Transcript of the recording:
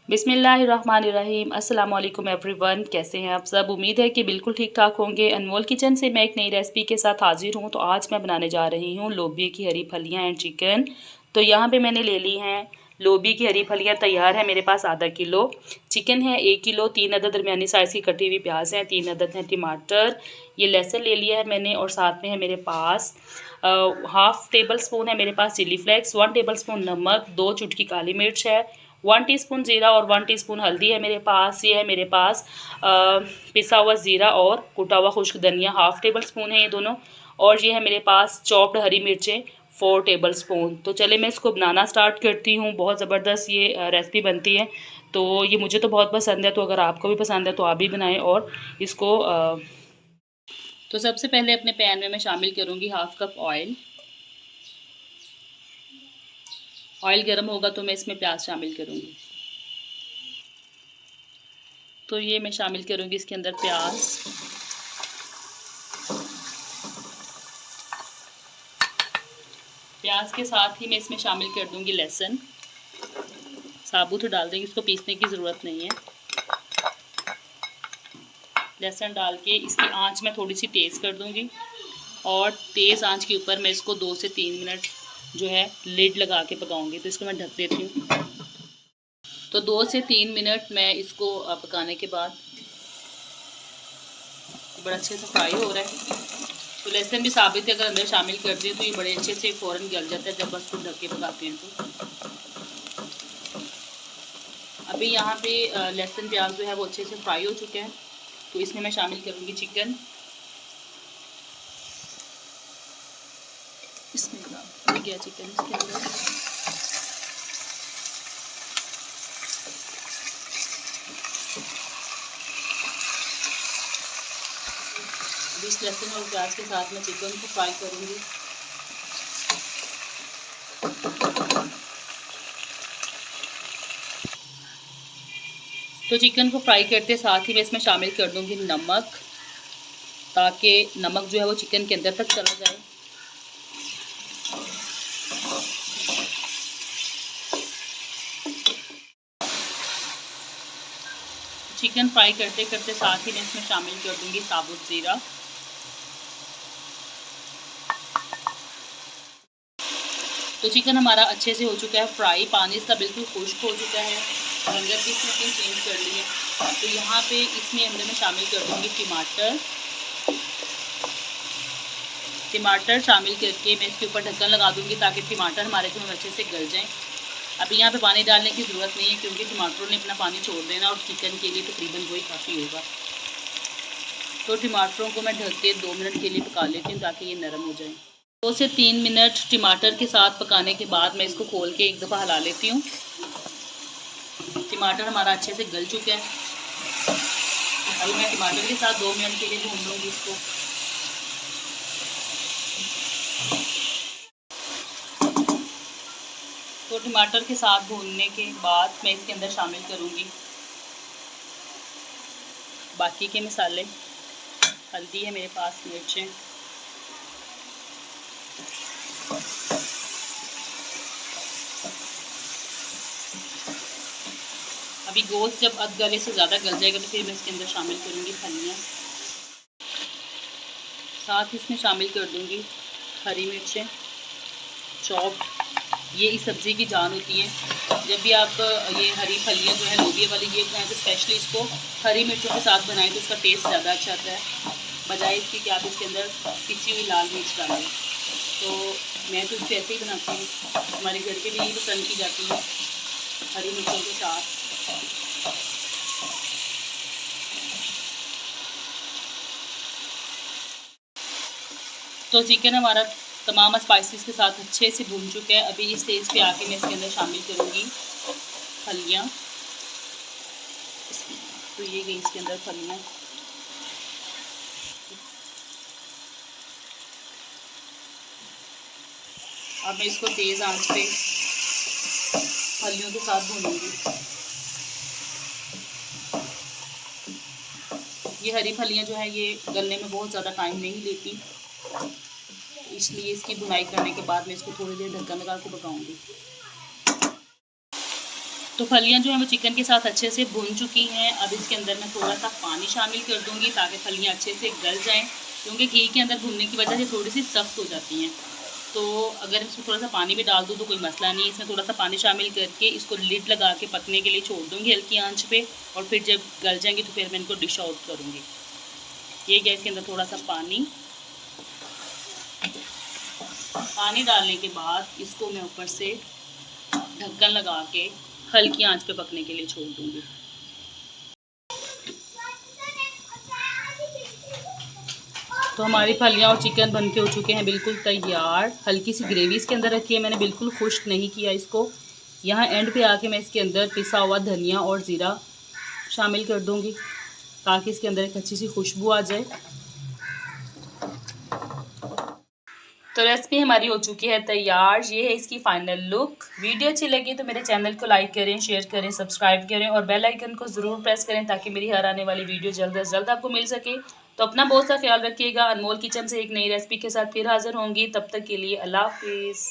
बिस्मिल्लाहिर्रहमानिर्रहीम। अस्सलाम वालेकुम एवरीवन, कैसे हैं आप सब। उम्मीद है कि बिल्कुल ठीक ठाक होंगे। अनमोल किचन से मैं एक नई रेसिपी के साथ हाजिर हूँ। तो आज मैं बनाने जा रही हूँ लोबिया की हरी फलियाँ एंड चिकन। तो यहाँ पे मैंने ले ली हैं लोबिया की हरी फलियाँ, तैयार है मेरे पास आधा किलो। चिकन है 1 किलो, 3 अदद दरमियानी साइज़ की कटी हुई प्याज हैं, 3 अदद हैं टमाटर, ये लहसुन ले लिया है मैंने, और साथ में है मेरे पास हाफ़ टेबल स्पून है मेरे पास चिली फ्लेक्स, 1 टेबल स्पून नमक, 2 चुटकी काली मिर्च है, 1 टीस्पून ज़ीरा और 1 टीस्पून हल्दी है मेरे पास। ये है मेरे पास पिसा हुआ ज़ीरा और कुटा हुआ खुश्क धनिया, हाफ़ टेबल स्पून है ये दोनों। और ये है मेरे पास चॉप्ड हरी मिर्चें 4 टेबल स्पून। तो चले मैं इसको बनाना स्टार्ट करती हूँ। बहुत ज़बरदस्त ये रेसिपी बनती है। तो ये मुझे तो बहुत पसंद है, तो अगर आपको भी पसंद है तो आप भी बनाएं। और इसको तो सबसे पहले अपने पैन में मैं शामिल करूँगी हाफ़ कप ऑयल। ऑयल गर्म होगा तो मैं इसमें प्याज शामिल करूँगी। तो ये मैं शामिल करूँगी इसके अंदर प्याज। प्याज के साथ ही मैं इसमें शामिल कर दूँगी लहसुन। साबुत डाल देंगे, इसको पीसने की ज़रूरत नहीं है। लहसुन डाल के इसकी आंच मैं थोड़ी सी तेज़ कर दूँगी, और तेज़ आंच के ऊपर मैं इसको 2 से 3 मिनट जो है लिड लगा के पकाऊँगी। तो इसको मैं ढक देती हूँ। तो 2 से 3 मिनट मैं इसको पकाने के बाद बड़ा अच्छे से फ्राई हो रहा है। तो लहसुन भी साबित अगर अंदर शामिल कर दिए तो ये बड़े अच्छे से फ़ौरन गल जाता है जब बस को ढक के पकाते हैं। तो अभी यहाँ पे लहसुन प्याज जो है वो अच्छे से फ्राई हो चुके हैं। तो इसमें मैं शामिल करूँगी चिकन। इसमें डाल गया चिकन इसके अंदर। इस लहसुन और प्याज के साथ मैं चिकन को फ्राई करूँगी। तो चिकन को फ्राई करते साथ ही मैं इसमें शामिल कर दूँगी नमक, ताकि नमक जो है वो चिकन के अंदर तक चला जाए। चिकन फ्राई करते करते साथ ही मैं इसमें शामिल कर दूँगी साबुत ज़ीरा। तो चिकन हमारा अच्छे से हो चुका है फ्राई, पानी इसका बिल्कुल खुश्क हो चुका है, रंगत भी इसने चेंज कर ली है। तो यहाँ पे इसमें अंदर मैं शामिल कर दूँगी टमाटर। टमाटर शामिल करके मैं इसके ऊपर ढक्कन लगा दूँगी ताकि टमाटर हमारे जो अच्छे से गल जाएँ। अभी यहाँ पे पानी डालने की ज़रूरत नहीं है, क्योंकि टमाटरों ने अपना पानी छोड़ देना और चिकन के लिए तकरीबन वही काफ़ी होगा। तो टमाटरों को मैं ढक के 2 मिनट के लिए पका लेती हूँ ताकि ये नरम हो जाए। 2 से 3 मिनट टमाटर के साथ पकाने के बाद मैं इसको खोल के एक दफ़ा हिला लेती हूँ। टमाटर हमारा अच्छे से गल चुका है। अभी मैं टमाटर के साथ 2 मिनट के लिए भून लूँगी इसको। तो टमाटर के साथ भूनने के बाद मैं इसके अंदर शामिल करूँगी बाकी के मसाले। हल्दी है मेरे पास, मिर्चें, अभी गोश्त जब अध गले से ज़्यादा गल जाएगा तो फिर मैं इसके अंदर शामिल करूँगी फलियाँ। साथ इसमें शामिल कर दूँगी हरी मिर्चें चॉप्ड। ये इस सब्ज़ी की जान होती है। जब भी आप ये हरी फलियाँ जो है लोबिया वाली ये बनाएं तो स्पेशली इसको हरी मिर्चों के साथ बनाएं तो उसका टेस्ट ज़्यादा अच्छा आता है, बजाय इसकी कि आप इसके अंदर पिसी हुई लाल मिर्च डालें। तो मैं तो इसको ऐसे ही बनाती हूँ, हमारे घर के भी यही पसंद की जाती है हरी मिर्चों के साथ। तो चिकन हमारा तमाम स्पाइसेस के साथ अच्छे से भून चुका है। अभी इस स्टेज पे आके मैं इसके अंदर शामिल करूँगी फलियाँ। तो ये गई इसके अंदर फलियाँ। अब मैं इसको तेज़ आंच पे फलियों के साथ भूनूंगी। ये हरी फलियाँ जो है ये गलने में बहुत ज़्यादा टाइम नहीं लेती, इसलिए इसकी भुनाई करने के बाद मैं इसको थोड़ी देर ढक्कन लगा के पकाऊंगी। तो फलियां जो है वो चिकन के साथ अच्छे से भून चुकी हैं। अब इसके अंदर मैं थोड़ा सा पानी शामिल कर दूंगी ताकि फलियां अच्छे से गल जाएं, क्योंकि घी के अंदर भूनने की वजह से थोड़ी सी सख्त हो जाती हैं। तो अगर इसमें थोड़ा सा पानी भी डाल दूँ तो कोई मसला नहीं है। इसमें थोड़ा सा पानी शामिल करके इसको लिड लगा के पकने के लिए छोड़ दूँगी हल्की आंच पे, और फिर जब गल जाएंगी तो फिर मैं इनको डिश आउट करूँगी। ये गैस के अंदर थोड़ा सा पानी डालने के बाद इसको मैं ऊपर से ढक्कन लगा के हल्की आंच पे पकने के लिए छोड़ दूँगी। तो हमारी फलियाँ और चिकन बन के हो चुके हैं बिल्कुल तैयार। हल्की सी ग्रेवी इसके अंदर रखी है मैंने, बिल्कुल खुश्क नहीं किया इसको। यहाँ एंड पे आके मैं इसके अंदर पिसा हुआ धनिया और ज़ीरा शामिल कर दूँगी ताकि इसके अंदर एक अच्छी सी खुशबू आ जाए। तो रेसिपी हमारी हो चुकी है तैयार। ये है इसकी फाइनल लुक। वीडियो अच्छी लगी तो मेरे चैनल को लाइक करें, शेयर करें, सब्सक्राइब करें और बेल आइकन को ज़रूर प्रेस करें ताकि मेरी हर आने वाली वीडियो जल्द से जल्द आपको मिल सके। तो अपना बहुत सा ख्याल रखिएगा। अनमोल किचन से एक नई रेसिपी के साथ फिर हाजिर होंगी। तब तक के लिए अल्लाह हाफिज़।